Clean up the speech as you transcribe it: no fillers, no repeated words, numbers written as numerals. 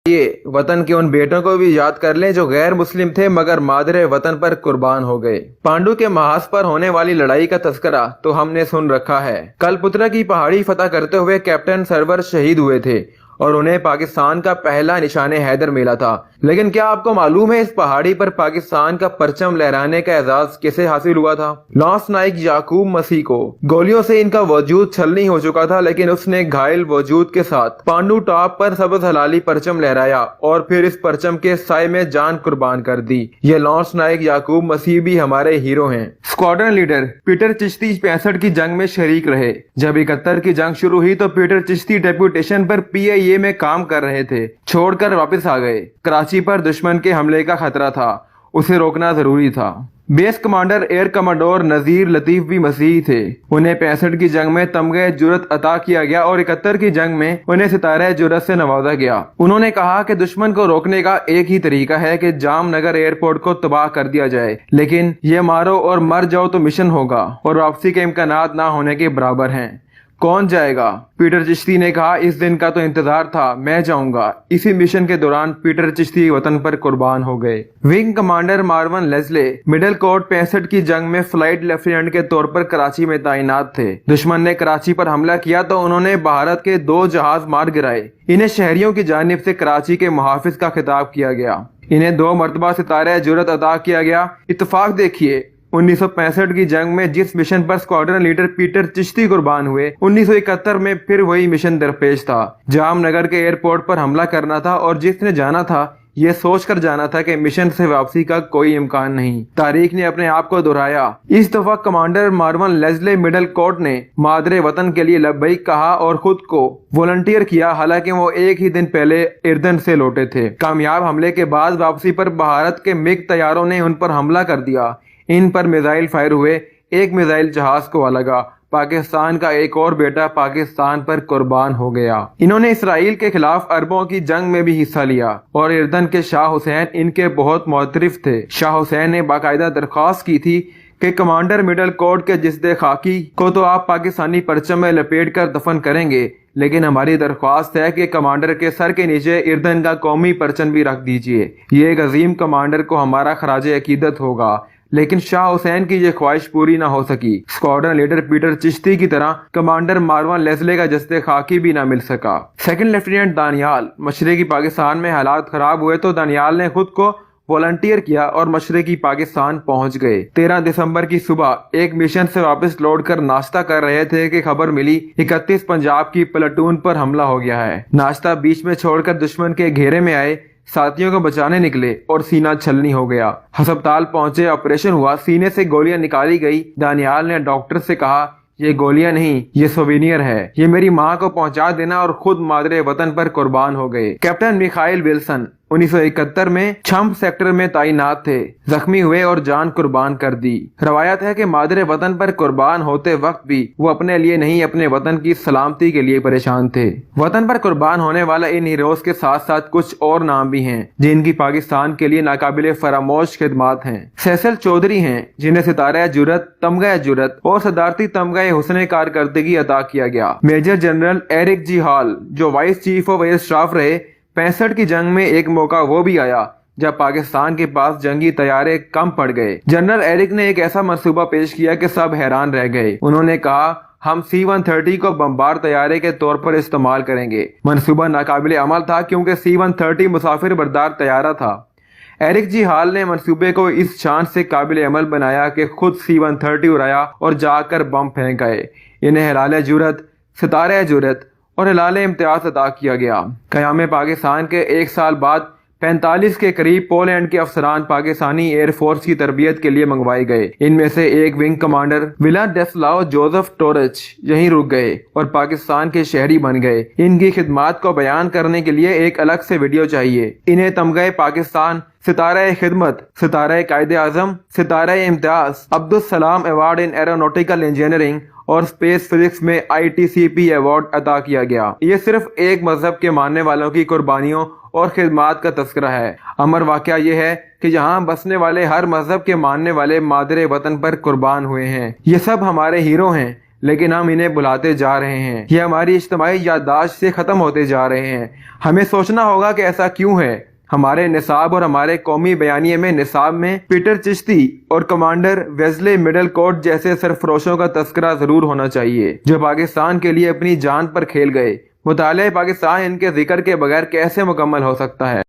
ये वतन के उन बेटों को भी याद कर लें जो गैर मुस्लिम थे मगर मादरे वतन पर कुर्बान हो गए। पांडु के महाज पर होने वाली लड़ाई का तस्करा तो हमने सुन रखा है। कलपुत्रा की पहाड़ी फतह करते हुए कैप्टन सरवर शहीद हुए थे और उन्हें पाकिस्तान का पहला निशाने हैदर मिला था। लेकिन क्या आपको मालूम है इस पहाड़ी पर पाकिस्तान का परचम लहराने का एजाज कैसे हासिल हुआ था? लॉन्स नाइक याकूब मसीह को गोलियों से इनका वजूद छलनी हो चुका था, लेकिन उसने घायल वजूद के साथ पांडु टॉप पर सबज हलाली परचम लहराया और फिर इस परचम के साय में जान कुर्बान कर दी। ये लॉन्स नाइक याकूब मसीह भी हमारे हीरो हैं। स्क्वाड्रन लीडर पीटर चिश्ती 65 की जंग में शरीक रहे। जब 71 की जंग शुरू हुई तो पीटर चिश्ती डेप्यूटेशन पर PIA में काम कर रहे थे, छोड़कर वापस आ गए। कराची पर दुश्मन के हमले का खतरा था, उसे रोकना जरूरी था। बेस कमांडर एयर कमांडोर नजीर लतीफ भी मसीही थे। उन्हें 65 की जंग में तमगे जुरत अता किया गया और 71 की जंग में उन्हें सितारे जुरत से नवाजा गया। उन्होंने कहा कि दुश्मन को रोकने का एक ही तरीका है कि जामनगर एयरपोर्ट को तबाह कर दिया जाए, लेकिन ये मारो और मर जाओ तो मिशन होगा और वापसी के इम्कानात ना होने के बराबर हैं। कौन जाएगा? पीटर चिश्ती ने कहा, इस दिन का तो इंतजार था, मैं जाऊंगा। इसी मिशन के दौरान पीटर चिश्ती वतन पर कुर्बान हो गए। Wing commander Mervyn Leslie middle court 65 की जंग में फ्लाइट लेफ्टिनेंट के तौर पर कराची में तैनात थे। दुश्मन ने कराची पर हमला किया तो उन्होंने भारत के 2 जहाज मार गिराए। इन्हें शहरियों की जानिब से कराची के मुहाफिज का खिताब किया गया। इन्हें 2 मरतबा सितारे जुरत अता किया गया। इत्तेफाक देखिए, 1965 की जंग में जिस मिशन पर स्क्वाड्रन लीडर पीटर चिश्ती कुर्बान हुए, 1971 में फिर वही मिशन दरपेश था। जामनगर के एयरपोर्ट पर हमला करना था और जिसने जाना था ये सोचकर जाना था कि मिशन से वापसी का कोई इम्कान नहीं। तारीख ने अपने आप को दोहराया। इस दफा commander Mervyn Leslie middle court ने मादरे वतन के लिए लब्बैक कहा और खुद को वॉलंटियर किया, हालांकि वो एक ही दिन पहले इर्दन से लौटे थे। कामयाब हमले के बाद वापसी पर भारत के मिग तैयारों ने उन पर हमला कर दिया। इन पर मिसाइल फायर हुए, एक मिसाइल जहाज को लगा। पाकिस्तान का एक और बेटा पाकिस्तान पर कुर्बान हो गया। इन्होंने इसराइल के खिलाफ अरबों की जंग में भी हिस्सा लिया और इर्दन के शाह हुसैन इनके बहुत मोहतरफ थे। शाह हुसैन ने बाकायदा दरख्वास्त की थी कि कमांडर मिडल कोर्ट के जिस्दे खाकी को तो आप पाकिस्तानी परचम में लपेट कर दफन करेंगे, लेकिन हमारी दरख्वास्त है कि कमांडर के सर के नीचे इर्दन का कौमी परचम भी रख दीजिए। ये एक अजीम कमांडर को हमारा खराज अकीदत होगा। लेकिन शाह हुसैन की ये ख्वाहिश पूरी ना हो सकी। स्क्वाड्रन लीडर पीटर चिश्ती की तरह कमांडर मार्वन लेस्ले का जस्ते खाकी भी ना मिल सका। सेकंड लेफ्टिनेंट दानियाल मशरकी पाकिस्तान में हालात खराब हुए तो दानियाल ने खुद को वॉलंटियर किया और मशरकी पाकिस्तान पहुंच गए। 13 दिसंबर की सुबह एक मिशन से वापस लौट कर नाश्ता कर रहे थे कि खबर मिली 31 पंजाब की प्लाटून पर हमला हो गया है। नाश्ता बीच में छोड़कर दुश्मन के घेरे में आए साथियों को बचाने निकले और सीना छलनी हो गया। अस्पताल पहुंचे, ऑपरेशन हुआ, सीने से गोलियां निकाली गई। दानियाल ने डॉक्टर से कहा, ये गोलियां नहीं, ये सोवेनियर है, ये मेरी माँ को पहुंचा देना, और खुद मादरे वतन पर कुर्बान हो गए। कैप्टन मिखाइल विल्सन 1971 में छम्प सेक्टर में तैनात थे, जख्मी हुए और जान कुर्बान कर दी। रवायत है कि मादरे वतन पर कुर्बान होते वक्त भी वो अपने लिए नहीं अपने वतन की सलामती के लिए परेशान थे। वतन पर कुर्बान होने वाला इन हीरोज के साथ साथ कुछ और नाम भी हैं जिनकी पाकिस्तान के लिए नाकाबिले फरामोश खिदमात हैं। फैसल चौधरी हैं जिन्हें सितारा जुरत, तमगा जुरत और सदारती तमगा हुस्न कारकर्दगी अता किया गया। मेजर जनरल एरिक जी हॉल जो vice chief of air staff रहे, 65 की जंग में एक मौका वो भी आया जब पाकिस्तान के पास जंगी तैयारे कम पड़ गए। जनरल एरिक ने एक ऐसा मंसूबा पेश किया कि सब हैरान रह गए। उन्होंने कहा, हम C-130 को बमबार तैयारे के तौर पर इस्तेमाल करेंगे। मंसूबा नाकाबिले अमल था क्योंकि C-130 मुसाफिर बरदार तैयारा था। एरिक जी हॉल ने मंसूबे को इस शान से काबिल अमल बनाया कि खुद C-130 उड़ाया और जाकर बम फेंक गए। इन्हें हिलाल जुरत, सितारे जुरत और हिलाल इम्तियाज अता किया गया। क़याम पाकिस्तान के 1 साल बाद 45 के करीब पोलैंड के अफसरान पाकिस्तानी एयरफोर्स की तरबियत के लिए मंगवाए गए। इनमें से एक विंग कमांडर विलाडेस्लाव जोसेफ टोरच यहीं रुक गए और पाकिस्तान के शहरी बन गए। इनकी खिदमात को बयान करने के लिए एक अलग से वीडियो चाहिए। इन्हें तमगा पाकिस्तान, सितारा खिदमत, सितारा कायदे आजम, सितारा Imtiaz, Abdul Salam award in aeronautical engineering और स्पेस फिजिक्स में ITCP अवार्ड अता किया गया। ये सिर्फ एक मजहब के मानने वालों की कुर्बानियों और खिदमात का तस्करा है। अमर वाकया यह है कि यहाँ बसने वाले हर मजहब के मानने वाले मादरे वतन पर कुर्बान हुए हैं। ये सब हमारे हीरो हैं। لیکن ہم انہیں بھلاتے جا رہے ہیں، یہ ہماری اجتماعی یادداشت سے ختم ہوتے جا رہے ہیں۔ ہمیں سوچنا ہوگا کہ ایسا کیوں ہے۔ ہمارے نصاب اور ہمارے قومی بیانیے میں نصاب میں پیٹر چشتی اور کمانڈر ویزلے مڈل کوٹ جیسے سرفروشوں کا تذکرہ ضرور ہونا چاہیے، جو پاکستان کے لیے اپنی جان پر کھیل گئے۔ مطالعہ پاکستان ان کے ذکر کے بغیر کیسے مکمل ہو سکتا ہے؟